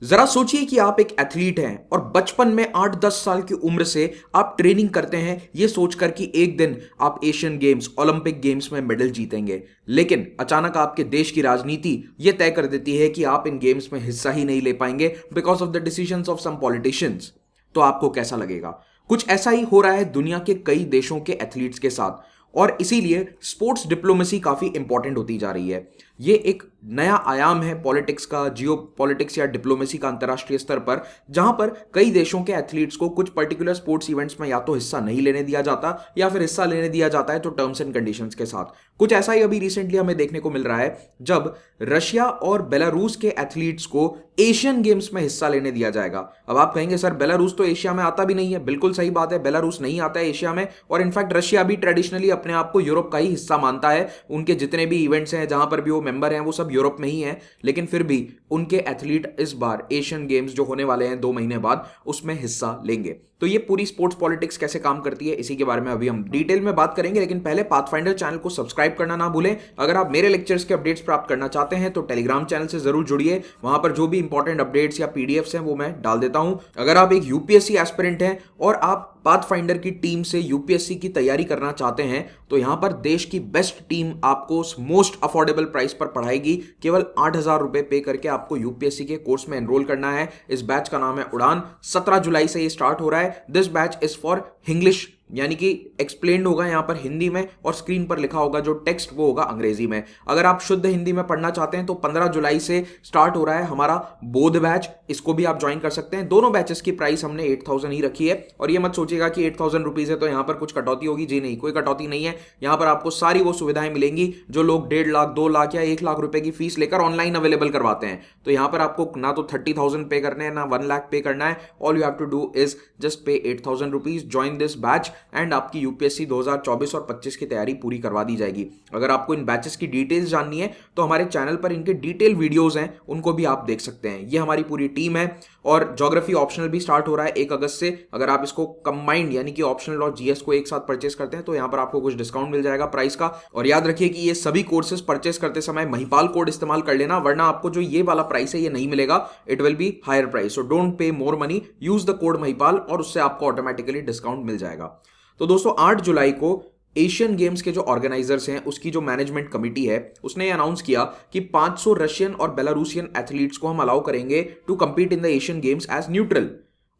जरा सोचिए कि आप एक एथलीट हैं और बचपन में 8-10 साल की उम्र से आप ट्रेनिंग करते हैं ये सोचकर कि एक दिन आप एशियन गेम्स ओलंपिक गेम्स में मेडल जीतेंगे। लेकिन अचानक आपके देश की राजनीति ये तय कर देती है कि आप इन गेम्स में हिस्सा ही नहीं ले पाएंगे because of the decisions of some politicians. तो आपको कैसा लगेगा? कुछ ऐसा ही हो रहा है दुनिया के कई देशों के एथलीट्स के साथ, और इसीलिए स्पोर्ट्स डिप्लोमेसी काफी इंपॉर्टेंट होती जा रही है। ये एक नया आयाम है पॉलिटिक्स का, जियो पॉलिटिक्स या डिप्लोमेसी का अंतर्राष्ट्रीय स्तर पर, जहां पर कई देशों के एथलीट्स को कुछ पर्टिकुलर स्पोर्ट्स इवेंट्स में या तो हिस्सा नहीं लेने दिया जाता या फिर हिस्सा लेने दिया जाता है तो टर्म्स एंड कंडीशंस के साथ। कुछ ऐसा ही अभी रिसेंटली हमें देखने को मिल रहा है जब रशिया और बेलारूस के एथलीट्स को एशियन गेम्स में हिस्सा लेने दिया जाएगा। अब आप कहेंगे सर बेलारूस तो एशिया में आता भी नहीं है। बिल्कुल सही बात है, बेलारूस नहीं आता है एशिया में, और इनफैक्ट रशिया भी ट्रेडिशनली अपने आप को यूरोप का ही हिस्सा मानता है। उनके जितने भी इवेंट्स हैं जहां पर भी वो मेंबर हैं वो सब यूरोप में ही हैं, लेकिन फिर भी उनके एथलीट इस बार एशियन गेम्स जो होने वाले हैं 2 महीने बाद उसमें हिस्सा लेंगे। तो ये पूरी स्पोर्ट्स पॉलिटिक्स कैसे काम करती है इसी के बारे में अभी हम डिटेल में बात करेंगे, लेकिन पहले पाथफाइंडर चैनल को सब्सक्राइब करना ना भूलें। अगर आप मेरे लेक्चर्स के अपडेट्स प्राप्त करना चाहते हैं तो टेलीग्राम चैनल से जरूर जुड़िए, वहां पर जो भी इंपॉर्टेंट अपडेट्स या पीडीएफ्स हैं वो मैं डाल देता हूं। अगर आप एक यूपीएससी एस्पिरेंट हैं और आप पाथफाइंडर की टीम से यूपीएससी की तैयारी करना चाहते हैं तो यहां पर देश की बेस्ट टीम आपको मोस्ट अफोर्डेबल प्राइस पर पढ़ाएगी। केवल 8,000 रुपए पे करके आपको यूपीएससी के कोर्स में एनरोल करना है। इस बैच का नाम है उड़ान। 17 जुलाई से ये स्टार्ट हो रहा है। This batch is for English, यानी कि एक्सप्लेन्ड होगा यहां पर हिंदी में और स्क्रीन पर लिखा होगा जो टेक्स्ट वो होगा अंग्रेजी में। अगर आप शुद्ध हिंदी में पढ़ना चाहते हैं तो 15 जुलाई से स्टार्ट हो रहा है हमारा बोध बैच, इसको भी आप ज्वाइन कर सकते हैं। दोनों बैचेस की प्राइस हमने 8,000 ही रखी है, और ये मत सोचिएगा कि 8,000 रुपीज है तो यहां पर कुछ कटौती होगी। जी नहीं, कोई कटौती नहीं है। यहां पर आपको सारी वो सुविधाएं मिलेंगी जो लोग 1.5 लाख 2 लाख या 1 लाख रुपए की फीस लेकर ऑनलाइन अवेलेबल करवाते हैं। तो यहां पर आपको ना तो 30,000 पे करने हैं ना 1 लाख पे करना है। All you have to do is just pay 8,000 rupees, join this batch and आपकी यूपीएससी 2024 और 25 की तैयारी पूरी करवा दी जाएगी। अगर आपको इन बैचेस की डिटेल्स जाननी है तो हमारे चैनल पर इनके डिटेल वीडियोस हैं, उनको भी आप देख सकते हैं। ये हमारी पूरी टीम है। और ज्योग्राफी ऑप्शनल भी स्टार्ट हो रहा है 1 अगस्त से। अगर आप इसको कंबाइंड यानी कि ऑप्शनल और जीएस को एक साथ परचेस करते हैं तो यहां पर आपको कुछ डिस्काउंट मिल जाएगा प्राइस का। और याद रखिए कि ये सभी कोर्सेज परचेस करते समय महिपाल कोड इस्तेमाल कर लेना, वरना आपको जो ये वाला प्राइस है ये नहीं मिलेगा। It will be higher price. So don't pay more money, use the code Mahipal और उससे आपको ऑटोमेटिकली डिस्काउंट मिल जाएगा। तो दोस्तों 8 जुलाई को एशियन गेम्स के जो ऑर्गेनाइजर्स हैं उसकी जो मैनेजमेंट कमिटी है उसने अनाउंस किया कि 500 रशियन और बेलारूसियन एथलीट्स को हम अलाउ करेंगे to compete in the Asian Games as neutral.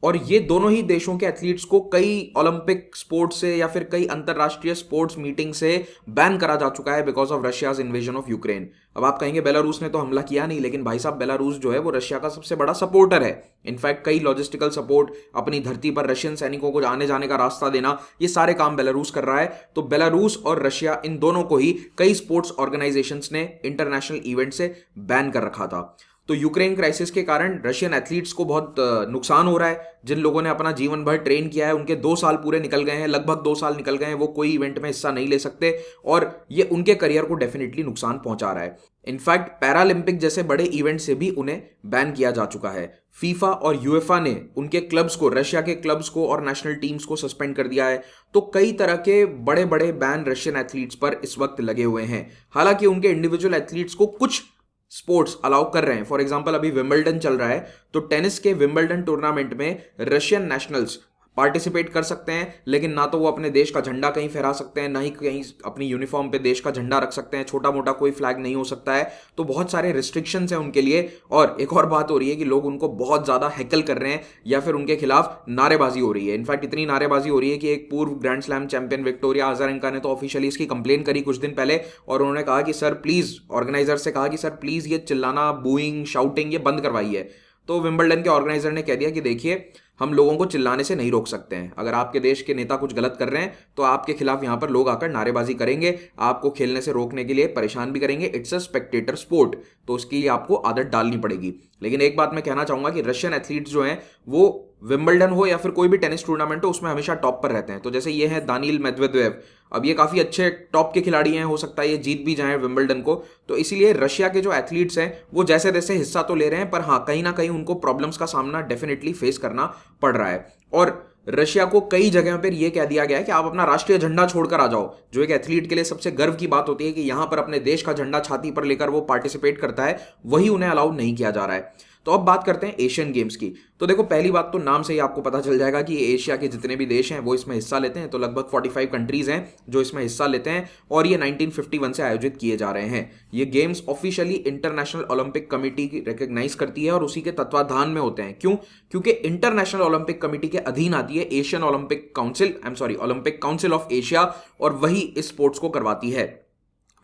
और ये दोनों ही देशों के एथलीट्स को कई ओलंपिक स्पोर्ट्स से या फिर कई अंतरराष्ट्रीय स्पोर्ट्स मीटिंग से बैन करा जा चुका है because of Russia's invasion of Ukraine. अब आप कहेंगे बेलारूस ने तो हमला किया नहीं, लेकिन भाई साहब बेलारूस जो है वो रशिया का सबसे बड़ा सपोर्टर है। इनफैक्ट कई लॉजिस्टिकल सपोर्ट, अपनी धरती पर रशियन सैनिकों को आने जाने का रास्ता देना, ये सारे काम बेलारूस कर रहा है। तो बेलारूस और रशिया इन दोनों को ही कई स्पोर्ट्स ऑर्गेनाइजेशंस ने इंटरनेशनल इवेंट से बैन कर रखा था। तो यूक्रेन क्राइसिस के कारण रशियन एथलीट्स को बहुत नुकसान हो रहा है। जिन लोगों ने अपना जीवन भर ट्रेन किया है उनके 2 साल पूरे निकल गए हैं, लगभग 2 साल निकल गए हैं, वो कोई इवेंट में हिस्सा नहीं ले सकते और ये उनके करियर को डेफिनेटली नुकसान पहुंचा रहा है। इनफैक्ट पैरालंपिक जैसे बड़े इवेंट से भी उन्हें बैन किया जा चुका है। फीफा और यूएफा ने उनके क्लब्स को, रशिया के क्लब्स को और नेशनल टीम्स को सस्पेंड कर दिया है। तो कई तरह के बड़े बड़े बैन रशियन एथलीट्स पर इस वक्त लगे हुए हैं। हालांकि उनके इंडिविजुअल एथलीट्स को कुछ स्पोर्ट्स अलाउ कर रहे हैं। फॉर एग्जांपल अभी विंबलडन चल रहा है, तो टेनिस के विंबलडन टूर्नामेंट में रशियन नेशनल्स पार्टिसिपेट कर सकते हैं, लेकिन ना तो वो अपने देश का झंडा कहीं फहरा सकते हैं, ना ही कहीं अपनी यूनिफॉर्म पे देश का झंडा रख सकते हैं। छोटा मोटा कोई फ्लैग नहीं हो सकता है। तो बहुत सारे रिस्ट्रिक्शंस हैं उनके लिए। और एक और बात हो रही है कि लोग उनको बहुत ज्यादा हैकल कर रहे हैं या फिर उनके खिलाफ नारेबाजी हो रही है। इनफैक्ट इतनी नारेबाजी हो रही है कि एक पूर्व grand slam champion Victoria Azarenka ने तो ऑफिशियली इसकी कंप्लेन करी कुछ दिन पहले, और उन्होंने कहा कि सर प्लीज, ऑर्गेनाइजर से कहा कि सर प्लीज ये चिल्लाना, बूइंग, शाउटिंग ये बंद करवाइए। तो विंबलडन के ऑर्गेनाइजर ने कह दिया कि देखिए हम लोगों को चिल्लाने से नहीं रोक सकते हैं। अगर आपके देश के नेता कुछ गलत कर रहे हैं तो आपके खिलाफ यहां पर लोग आकर नारेबाजी करेंगे, आपको खेलने से रोकने के लिए परेशान भी करेंगे। इट्स अ स्पेक्टेटर स्पोर्ट, तो उसके लिए आपको आदत डालनी पड़ेगी। लेकिन एक बात मैं कहना चाहूंगा कि रशियन एथलीट्स जो हैं वो विंबलडन हो या फिर कोई भी टेनिस टूर्नामेंट हो उसमें हमेशा टॉप पर रहते हैं। तो जैसे ये हैं दानिल मेदवेदेव, अब ये काफी अच्छे टॉप के खिलाड़ी हैं, हो सकता है ये जीत भी जाएं विंबलडन को। तो इसीलिए रशिया के जो एथलीट्स हैं वो जैसे तैसे हिस्सा तो ले रहे हैं, पर हाँ कहीं ना कहीं उनको प्रॉब्लम्स का सामना डेफिनेटली फेस करना पड़ रहा है। और रशिया को कई जगह पर यह कह दिया गया है कि आप अपना राष्ट्रीय झंडा छोड़कर आ जाओ, जो एक एथलीट के लिए सबसे गर्व की बात होती है कि यहां पर अपने देश का झंडा छाती पर लेकर वो पार्टिसिपेट करता है, वही उन्हें अलाउ नहीं किया जा रहा है। तो तो अब बात करते हैं एशियन गेम्स की। तो देखो, पहली बात तो नाम से ही आपको पता चल जाएगा कि एशिया के जितने भी देश हैं वो इसमें हिस्सा लेते हैं। तो लगभग 45 कंट्रीज हैं जो इसमें हिस्सा लेते हैं और ये 1951 से आयोजित किए जा रहे हैं। ये games officially International Olympic Committee recognise करती है और उसी के तत्वाधान में होते हैं। क्यों? क्योंकि इंटरनेशनल ओलंपिक कमेटी के अधीन आती है Asian Olympic council, Olympic council of Asia, और वही इस स्पोर्ट्स को करवाती है।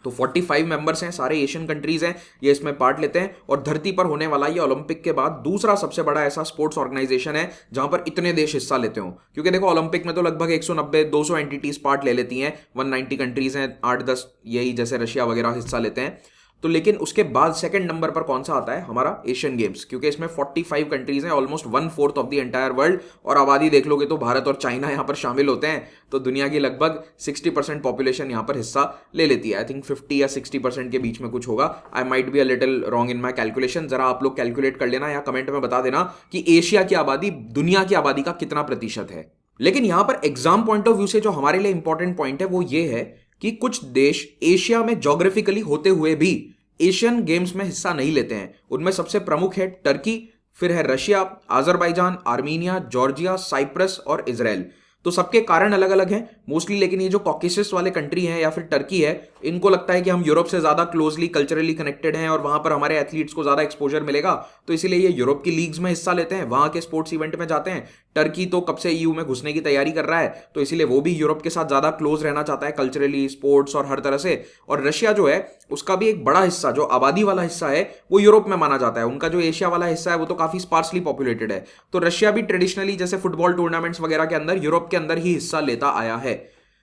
तो 45 मेंबर्स हैं, सारे एशियन कंट्रीज हैं, ये इसमें पार्ट लेते हैं। और धरती पर होने वाला ये ओलंपिक के बाद दूसरा सबसे बड़ा ऐसा स्पोर्ट्स ऑर्गेनाइजेशन है जहां पर इतने देश हिस्सा लेते हो। क्योंकि देखो, ओलंपिक में तो लगभग 190-200 एंटिटीज पार्ट ले लेती हैं, 190 कंट्रीज हैं, 8-10 यही जैसे रशिया वगैरह हिस्सा लेते हैं। तो लेकिन उसके बाद सेकंड नंबर पर कौन सा आता है? हमारा एशियन गेम्स, क्योंकि इसमें 45 कंट्रीज हैं, almost 1/4 of the entire world. और आबादी देख लोगे तो भारत और चाइना यहां पर शामिल होते हैं। तो दुनिया की लगभग 60% पॉपुलेशन यहां पर हिस्सा ले लेती है। आई थिंक 50 या 60% के बीच में कुछ होगा। I might be a little wrong in my calculation, जरा आप लोग कैलकुलेट कर लेना या कमेंट में बता देना कि एशिया की आबादी दुनिया की आबादी का कितना प्रतिशत है। लेकिन यहां पर एग्जाम पॉइंट ऑफ व्यू से जो हमारे लिए इंपॉर्टेंट पॉइंट है वो ये है कि कुछ देश एशिया में ज्योग्राफिकली होते हुए भी एशियन गेम्स में हिस्सा नहीं लेते हैं। उनमें सबसे प्रमुख है टर्की, फिर है Russia, Azerbaijan, Armenia, Georgia, Cyprus और इजराइल। तो सबके कारण अलग अलग हैं मोस्टली, लेकिन ये जो कॉकेसस वाले कंट्री हैं या फिर टर्की है, इनको लगता है कि हम यूरोप से ज्यादा क्लोजली कल्चरली कनेक्टेड हैं और वहां पर हमारे एथलीट्स को ज्यादा एक्सपोजर मिलेगा, तो इसीलिए ये यूरोप की लीग्स में हिस्सा लेते हैं, वहां के स्पोर्ट्स इवेंट में जाते हैं। टर्की तो कब से ईयू में घुसने की तैयारी कर रहा है, तो इसीलिए वो भी यूरोप के साथ ज्यादा क्लोज रहना चाहता है कल्चरली, स्पोर्ट्स और हर तरह से। और रशिया जो है उसका भी एक बड़ा हिस्सा, जो आबादी वाला हिस्सा है, वो यूरोप में माना जाता है। उनका जो एशिया वाला हिस्सा है वो तो काफी स्पार्सली पॉपुलेटेड है। तो रशिया भी ट्रेडिशनली जैसे फुटबॉल टूर्नामेंट्स वगैरह के अंदर यूरोप के अंदर ही हिस्सा लेता आया है।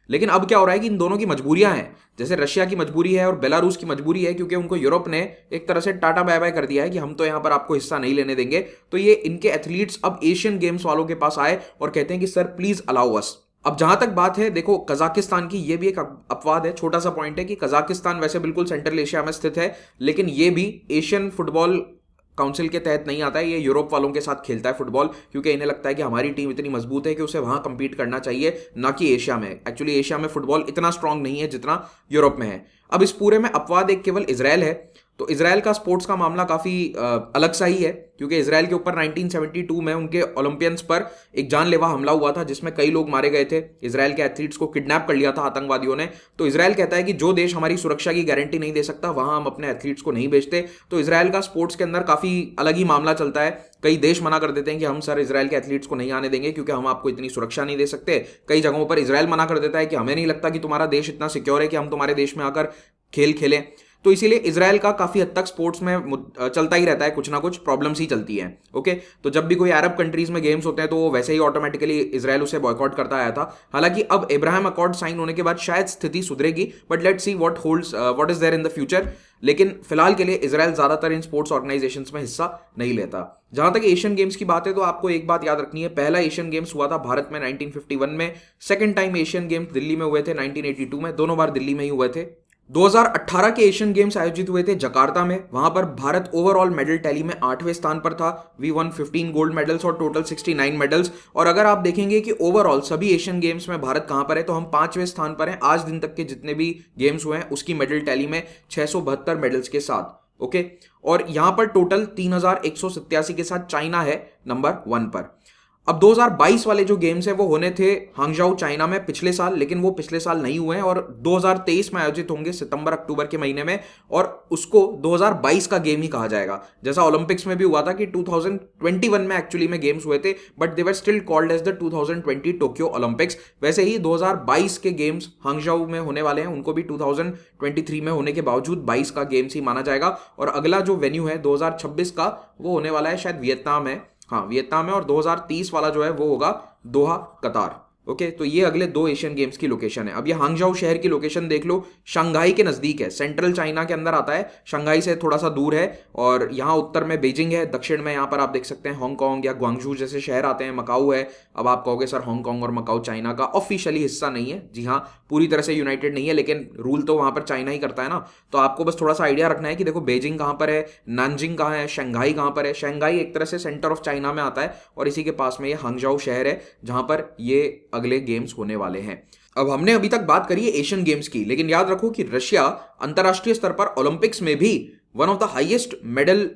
लेकिन अब क्या हो रहा है कि इन दोनों की मजबूरियां हैं। जैसे रशिया की मजबूरी है और बेलारूस की मजबूरी है, क्योंकि उनको यूरोप ने एक तरह से टाटा बाय बाय कर दिया है कि हम तो यहां पर आपको हिस्सा नहीं लेने देंगे। तो ये इनके एथलीट्स अब एशियन गेम्स वालों के पास आए और कहते हैं कि सर प्लीज अलाउ अस। अब जहां तक बात है, देखो कजाकिस्तान की, ये भी एक अपवाद है, छोटा सा पॉइंट है कि कजाकिस्तान वैसे बिल्कुल सेंट्रल एशिया में स्थित है, लेकिन ये भी एशियन फुटबॉल काउंसिल के तहत नहीं आता है। ये यूरोप वालों के साथ खेलता है फुटबॉल, क्योंकि इन्हें लगता है कि हमारी टीम इतनी मजबूत है कि उसे वहां कंपीट करना चाहिए, ना कि एशिया में। एक्चुअली एशिया में फुटबॉल इतना स्ट्रांग नहीं है जितना यूरोप में है। अब इस पूरे में अपवाद एक केवल इजराइल है। तो इजराइल का स्पोर्ट्स का मामला काफी अलग सा ही है, क्योंकि इजराइल के ऊपर 1972 में उनके ओलंपियंस पर एक जानलेवा हमला हुआ था जिसमें कई लोग मारे गए थे। इजराइल के एथलीट्स को किडनैप कर लिया था आतंकवादियों ने। तो इजराइल कहता है कि जो देश हमारी सुरक्षा की गारंटी नहीं दे सकता वहां हम अपने एथलीट्स को नहीं भेजते। तो इजराइल का स्पोर्ट्स के अंदर काफी अलग ही मामला चलता है। कई देश मना कर देते हैं कि हम सर इजराइल के एथलीट्स को नहीं आने देंगे क्योंकि हम आपको इतनी सुरक्षा नहीं दे सकते। कई जगहों पर इजराइल मना कर देता है कि हमें नहीं लगता कि तुम्हारा देश इतना सिक्योर है कि हम तुम्हारे देश में आकर खेल खेलें। तो इसीलिए इजराइल का काफी हद तक स्पोर्ट्स में चलता ही रहता है, कुछ ना कुछ प्रॉब्लम्स ही चलती हैं। ओके, तो जब भी कोई अरब कंट्रीज में गेम्स होते हैं तो वो वैसे ही ऑटोमेटिकली इजराइल उसे बॉयकॉट करता आया था। हालांकि अब इब्राहिम अकॉर्ड साइन होने के बाद शायद स्थिति सुधरेगी, but let's see what is there in the future. लेकिन फिलहाल के लिए इजराइल ज्यादातर इन स्पोर्ट्स ऑर्गेनाइजेशंस में हिस्सा नहीं लेता। जहां तक एशियन गेम्स की बात है तो आपको एक बात याद रखनी है, पहला एशियन गेम्स हुआ था भारत में 1951 में, second time Asian games Delhi में हुए थे 1982 में, दोनों बार दिल्ली में ही हुए थे। 2018 के एशियन गेम्स आयोजित हुए थे जकार्ता में, वहां पर भारत ओवरऑल मेडल टैली में 8वें स्थान पर था। वी वन 15 गोल्ड मेडल्स और टोटल 69 मेडल्स। और अगर आप देखेंगे कि ओवरऑल सभी एशियन गेम्स में भारत कहां पर है, तो हम 5वें स्थान पर हैं आज दिन तक के जितने भी गेम्स हुए हैं उसकी मेडल टैली में 672 मेडल्स के साथ। ओके, और यहां पर टोटल 3187 के साथ चाइना है नंबर 1 पर। अब 2022 वाले जो गेम्स हैं वो होने थे हांगझाऊ चाइना में पिछले साल, लेकिन वो पिछले साल नहीं हुए हैं और 2023 में आयोजित होंगे सितंबर अक्टूबर के महीने में, और उसको 2022 का गेम ही कहा जाएगा। जैसा ओलंपिक्स में भी हुआ था कि 2021 में एक्चुअली में गेम्स हुए थे, but they were still called as the 2020 Tokyo Olympics. वैसे ही 2022 के गेम्स हांगझाऊ में होने वाले हैं, उनको भी 2023 में होने के बावजूद 22 का गेम्स ही माना जाएगा। और अगला जो वेन्यू है 2026 का, वो होने वाला है शायद वियतनाम है, हाँ वियतनाम है, और 2030 वाला जो है वो होगा दोहा कतार। ओके, तो ये अगले 2 एशियन गेम्स की लोकेशन है। अब ये हांगझाऊ शहर की लोकेशन देख लो, शंघाई के नजदीक है, सेंट्रल चाइना के अंदर आता है, शंघाई से थोड़ा सा दूर है। और यहाँ उत्तर में बीजिंग है, दक्षिण में यहाँ पर आप देख सकते हैं हांगकांग या ग्वांगझू जैसे शहर आते हैं, मकाऊ है। अब आप कहोगे सर हांगकांग और मकाऊ चाइना का ऑफिशियली हिस्सा नहीं है। जी हाँ, पूरी तरह से यूनाइटेड नहीं है, लेकिन रूल तो वहां पर चाइना ही करता है ना। तो आपको बस थोड़ा सा आइडिया रखना है कि देखो बीजिंग कहाँ पर है, नानजिंग कहाँ है, शंघाई कहाँ पर है। शंघाई एक तरह से सेंटर ऑफ चाइना में आता है और इसी के पास में ये हांगझाऊ शहर है जहां पर ये अगले गेम्स होने वाले हैं। अब हमने अभी तक बात करी है एशियन गेम्स की, लेकिन याद रखो कि रशिया अंतरराष्ट्रीय स्तर पर ओलंपिक्स में भी one of the highest medal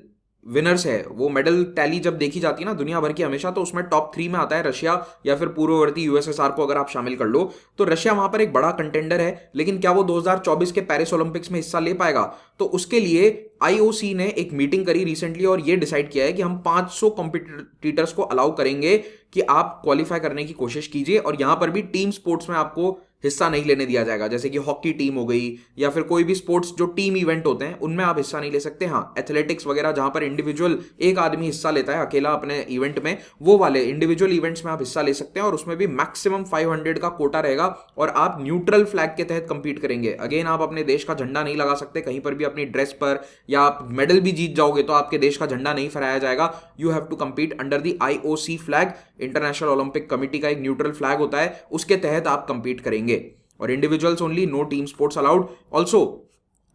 winners है, वो मेडल टैली जब देखी जाती है ना दुनिया भर की हमेशा, तो उसमें टॉप 3 में आता है रशिया या फिर पूर्ववर्ती यूएसएसआर को अगर आप शामिल कर लो, तो रशिया वहां पर एक बड़ा कंटेंडर है। लेकिन क्या वो 2024 के पेरिस ओलंपिक्स में हिस्सा ले पाएगा? तो उसके लिए आईओसी ने एक मीटिंग करी रिसेंटली और ये डिसाइड किया है कि हम 500 कॉम्पिटिटर्स को अलाउ करेंगे कि आप क्वालिफाई करने की कोशिश कीजिए, और यहां पर भी टीम स्पोर्ट्स में आपको हिस्सा नहीं लेने दिया जाएगा, जैसे कि हॉकी टीम हो गई या फिर कोई भी स्पोर्ट्स जो टीम इवेंट होते हैं उनमें आप हिस्सा नहीं ले सकते। हाँ, एथलेटिक्स वगैरह जहां पर इंडिविजुअल एक आदमी हिस्सा लेता है अकेला अपने इवेंट में, वो वाले इंडिविजुअल इवेंट्स में आप हिस्सा ले सकते हैं, और उसमें भी मैक्सिमम 500 का कोटा रहेगा, और आप न्यूट्रल फ्लैग के तहत कंपीट करेंगे। अगेन, आप अपने देश का झंडा नहीं लगा सकते कहीं पर भी अपनी ड्रेस पर, या आप मेडल भी जीत जाओगे तो आपके देश का झंडा नहीं फहराया जाएगा। You have to compete under the IOC flag, International Olympic Committee का एक न्यूट्रल फ्लैग होता है, उसके तहत आप कंपीट करेंगे। और individuals only, no team sports allowed. Also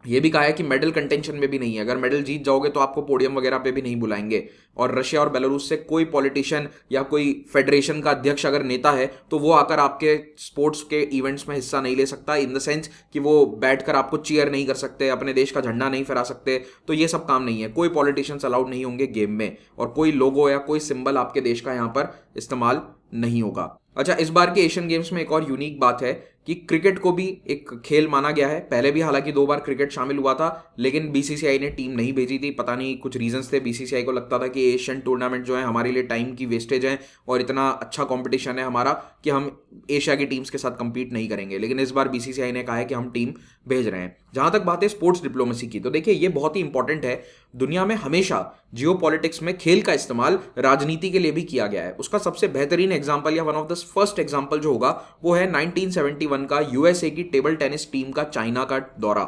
ये भी कहा है कि मेडल कंटेंशन में भी नहीं है, अगर मेडल जीत जाओगे तो आपको पोडियम वगैरह पे भी नहीं बुलाएंगे। और रशिया और बेलारूस से कोई पॉलिटिशियन या कोई फेडरेशन का अध्यक्ष अगर नेता है तो वो आकर आपके स्पोर्ट्स के इवेंट्स में हिस्सा नहीं ले सकता, इन द सेंस कि वो बैठकर आपको चीयर नहीं कर सकते, अपने देश का झंडा नहीं फहरा सकते। तो ये सब काम नहीं है, कोई पॉलिटिशियंस अलाउड नहीं होंगे गेम में, और कोई लोगो या कोई सिंबल आपके देश का यहाँ पर इस्तेमाल नहीं होगा। अच्छा, इस बार के एशियन गेम्स में एक और यूनिक बात है कि क्रिकेट को भी एक खेल माना गया है। पहले भी हालांकि 2 बार क्रिकेट शामिल हुआ था, लेकिन बीसीसीआई ने टीम नहीं भेजी थी, पता नहीं कुछ रीजंस थे। बीसीसीआई को लगता था कि एशियन टूर्नामेंट जो है हमारे लिए टाइम की वेस्टेज है, और इतना अच्छा कंपटीशन है हमारा कि हम एशिया की टीम्स के साथ compete नहीं करेंगे। लेकिन इस बार बीसीसीआई ने कहा है कि हम टीम भेज रहे हैं। जहां तक बात है स्पोर्ट्स डिप्लोमेसी की, तो देखिए ये बहुत ही इंपॉर्टेंट है। दुनिया में हमेशा जियोपॉलिटिक्स में खेल का इस्तेमाल राजनीति के लिए भी किया गया है। उसका सबसे बेहतरीन एग्जांपल या one of the first example जो होगा वो है 1971 का यूएसए की टेबल टेनिस टीम का चाइना का दौरा।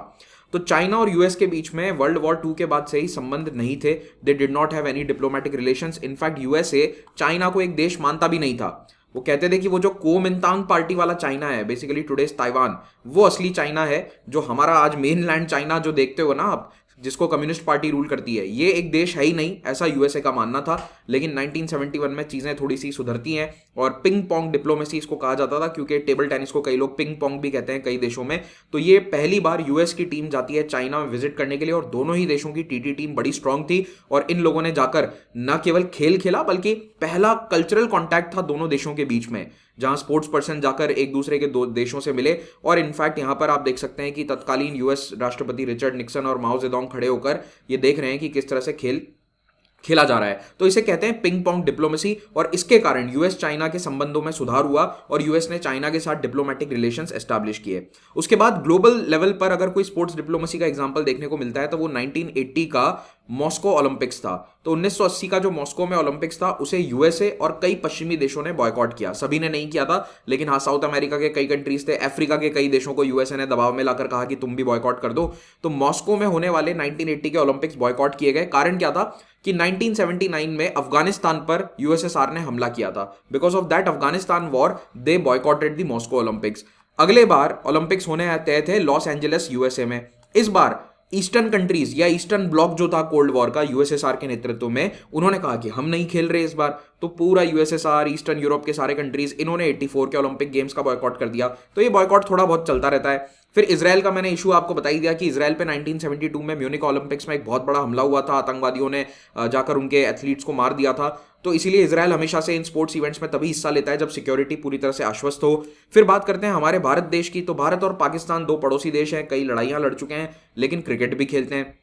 तो चाइना और यूएस के बीच में वर्ल्ड वॉर 2 के बाद से ही संबंध नहीं थे। They did not have any diplomatic relations. In fact USA China को एक देश मानता भी नहीं था। वो कहते थे कि वो जो कोमिंतांग पार्टी वाला चाइना है, बेसिकली टुडेस ताइवान, वो असली चाइना है। जो हमारा आज मेन लैंड चाइना जो देखते हो ना आप, जिसको कम्युनिस्ट पार्टी रूल करती है, ये एक देश है ही नहीं, ऐसा यूएसए का मानना था। लेकिन 1971 में चीजें थोड़ी सी सुधरती हैं, और पिंग पोंग डिप्लोमेसी इसको कहा जाता था, क्योंकि टेबल टेनिस को कई लोग पिंग पोंग भी कहते हैं कई देशों में। तो ये पहली बार यूएस की टीम जाती है चाइना में विजिट करने के लिए, और दोनों ही देशों की टीटी टीम बड़ी स्ट्रांग थी, और इन लोगों ने जाकर न केवल खेल खेला बल्कि पहला कल्चरल कॉन्टैक्ट था दोनों देशों के बीच में, जहां स्पोर्ट्स पर्सन जाकर एक दूसरे के दो देशों से मिले। और इनफैक्ट यहां पर आप देख सकते हैं कि तत्कालीन यूएस राष्ट्रपति रिचर्ड निक्सन और माओ जेडोंग खड़े होकर ये देख रहे हैं कि किस तरह से खेला जा रहा है। तो इसे कहते हैं पिंग पोंग डिप्लोमेसी, और इसके कारण यूएस चाइना के संबंधों में सुधार हुआ, और यूएस ने चाइना के साथ डिप्लोमेटिक रिलेशंस एस्टैब्लिश किए। उसके बाद ग्लोबल लेवल पर अगर कोई स्पोर्ट्स डिप्लोमेसी का एग्जांपल देखने को मिलता है तो वो 1980 का मॉस्को ओलंपिक्स था। तो 1980 का जो मॉस्को में ओलंपिक्स था उसे यूएसए और कई पश्चिमी देशों ने बॉयकॉट किया। सभी ने नहीं किया था, लेकिन हाँ, साउथ अमेरिका के कई कंट्रीज थे, अफ्रीका के कई देशों को यूएसए ने दबाव में लाकर कहा कि तुम भी बॉयकॉट कर दो। तो मॉस्को में होने वाले 1980 के ओलंपिक्स बॉयकॉट किए गए। कारण क्या था कि 1979 में अफगानिस्तान पर यूएसएसआर ने हमला किया था। Because of that Afghanistan war they boycotted the Moscow Olympics. अगले बार ओलंपिक्स होने तय थे लॉस एंजलिस यूएसए में। इस बार ईस्टर्न कंट्रीज या ईस्टर्न ब्लॉक जो था कोल्ड वॉर का यूएसएसआर के नेतृत्व में, उन्होंने कहा कि हम नहीं खेल रहे इस बार। तो पूरा यूएसएसआर, ईस्टर्न यूरोप के सारे कंट्रीज, इन्होंने 84 के ओलंपिक गेम्स का बॉयकॉट कर दिया। तो ये बॉयकॉट थोड़ा बहुत चलता रहता है। फिर इजराइल का मैंने इशू आपको बता ही दिया कि इजराइल पे 1972 में म्यूनिक ओलंपिक्स में एक बहुत बड़ा हमला हुआ था, आतंकवादियों ने जाकर उनके एथलीट्स को मार दिया था। तो इसीलिए इजराइल हमेशा से इन स्पोर्ट्स इवेंट्स में तभी हिस्सा लेता है जब सिक्योरिटी पूरी तरह से आश्वस्त हो। फिर बात करते हैं हमारे भारत देश की। तो भारत और पाकिस्तान दो पड़ोसी देश हैं, कई लड़ाइयां लड़ चुके हैं, लेकिन क्रिकेट भी खेलते हैं।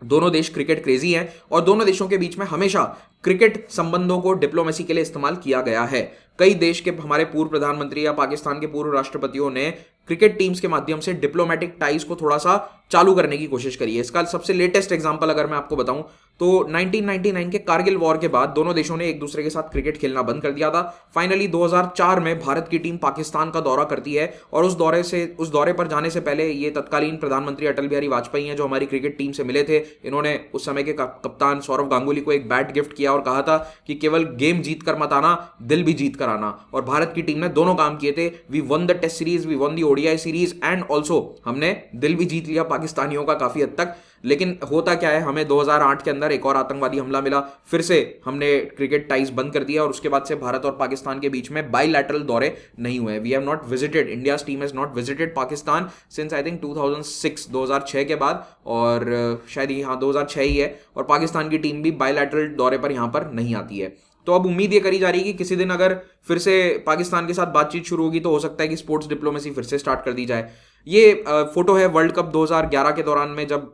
दोनों देश क्रिकेट क्रेजी हैं, और दोनों देशों के बीच में हमेशा क्रिकेट संबंधों को डिप्लोमेसी के लिए इस्तेमाल किया गया है। कई देश के हमारे पूर्व प्रधानमंत्री या पाकिस्तान के पूर्व राष्ट्रपतियों ने क्रिकेट टीम्स के माध्यम से डिप्लोमेटिक टाइज को थोड़ा सा चालू करने की कोशिश करी है। इसका सबसे लेटेस्ट एग्जांपल अगर मैं आपको बताऊं तो 1999 के कारगिल वॉर के बाद दोनों देशों ने एक दूसरे के साथ क्रिकेट खेलना बंद कर दिया था। फाइनली 2004 में भारत की टीम पाकिस्तान का दौरा करती है, और उस दौरे पर जाने से पहले ये तत्कालीन प्रधानमंत्री अटल बिहारी वाजपेयी हैं जो हमारी क्रिकेट टीम से मिले थे। इन्होंने उस समय के कप्तान सौरव गांगुली को एक बैट गिफ्ट किया और कहा था कि केवल गेम जीत कर मत आना, दिल भी जीत कर आना। और भारत की टीम ने दोनों काम किए थे। We won the test series, we won the ODI series, and also हमने दिल भी जीत लिया पाकिस्तानियों का काफी हद तक। लेकिन होता क्या है, हमें 2008 के अंदर एक और आतंकवादी हमला मिला, फिर से हमने क्रिकेट टाइज बंद कर दिया और उसके बाद से भारत और पाकिस्तान के बीच में बाईलैटरल दौरे नहीं हुए। We have not visited, India team has not visited Pakistan since I think 2006 के बाद, और शायद हाँ 2006 ही है, और पाकिस्तान की टीम भी बाईलैटरल दौरे पर यहाँ पर नहीं आती है। तो अब उम्मीद ये करी जा रही है कि किसी दिन अगर फिर से पाकिस्तान के साथ बातचीत शुरू होगी तो हो सकता है कि स्पोर्ट्स डिप्लोमेसी फिर से स्टार्ट कर दी जाए। ये फोटो है वर्ल्ड कप 2011 के दौरान में, जब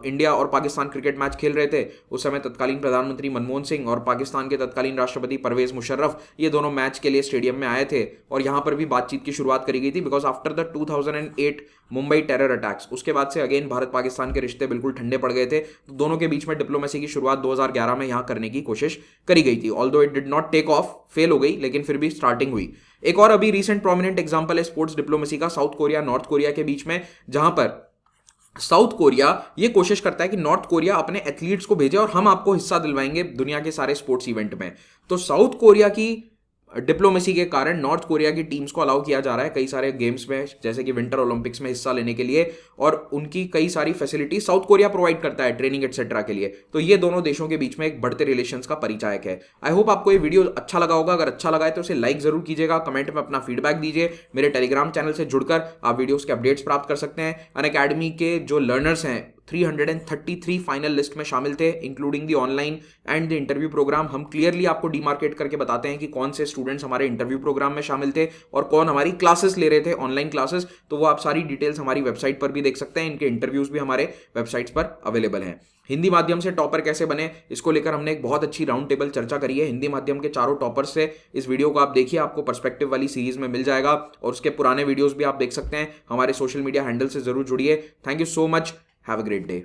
इंडिया और पाकिस्तान क्रिकेट मैच खेल रहे थे। उस समय तत्कालीन प्रधानमंत्री मनमोहन सिंह और पाकिस्तान के तत्कालीन राष्ट्रपति परवेज मुशर्रफ ये दोनों मैच के लिए स्टेडियम में आए थे, और यहाँ पर भी बातचीत की शुरुआत करी गई थी, because after the 2008 Mumbai terror attacks, उसके बाद से अगेन भारत पाकिस्तान के रिश्ते बिल्कुल ठंडे पड़ गए थे। तो दोनों के बीच में डिप्लोमेसी की शुरुआत 2011 में यहाँ करने की कोशिश करी गई थी। Although it did not take off, fail हो गई, लेकिन फिर भी स्टार्टिंग हुई। एक और अभी रिसेंट प्रोमिनेंट एग्जाम्पल है स्पोर्ट्स डिप्लोमेसी का, साउथ कोरिया नॉर्थ कोरिया के बीच में, जहां पर साउथ कोरिया ये कोशिश करता है कि नॉर्थ कोरिया अपने एथलीट्स को भेजे और हम आपको हिस्सा दिलवाएंगे दुनिया के सारे स्पोर्ट्स इवेंट में। तो साउथ कोरिया की डिप्लोमेसी के कारण नॉर्थ कोरिया की टीम्स को अलाउ किया जा रहा है कई सारे गेम्स में, जैसे कि विंटर ओलंपिक्स में हिस्सा लेने के लिए, और उनकी कई सारी फैसिलिटीज साउथ कोरिया प्रोवाइड करता है ट्रेनिंग एक्सेट्रा के लिए। तो ये दोनों देशों के बीच में एक बढ़ते रिलेशंस का परिचायक है। आई होप आपको ये वीडियो अच्छा लगा होगा। अगर अच्छा लगा है तो उसे लाइक जरूर कीजिएगा, कमेंट में अपना फीडबैक दीजिए। मेरे टेलीग्राम चैनल से जुड़कर आप वीडियोस के अपडेट्स प्राप्त कर सकते हैं। अनअकैडमी के जो लर्नर्स हैं 333 फाइनल लिस्ट में शामिल थे, including the online and the interview program. हम क्लियरली आपको डिमार्केट करके बताते हैं कि कौन से स्टूडेंट्स हमारे इंटरव्यू प्रोग्राम में शामिल थे और कौन हमारी क्लासेस ले रहे थे, ऑनलाइन क्लासेस। तो वो आप सारी डिटेल्स हमारी वेबसाइट पर भी देख सकते हैं, इनके इंटरव्यूज भी हमारे वेबसाइट्स पर अवेलेबल हैं। हिंदी माध्यम से टॉपर कैसे बने, इसको लेकर हमने एक बहुत अच्छी राउंड टेबल चर्चा करी है। हिंदी माध्यम के चारों टॉपर्स से इस वीडियो को आप देखिए, आपको पर्सपेक्टिव वाली सीरीज में मिल जाएगा, और उसके पुराने वीडियोस भी आप देख सकते हैं। हमारे सोशल मीडिया हैंडल से जरूर जुड़िए। Thank you so much, have a great day.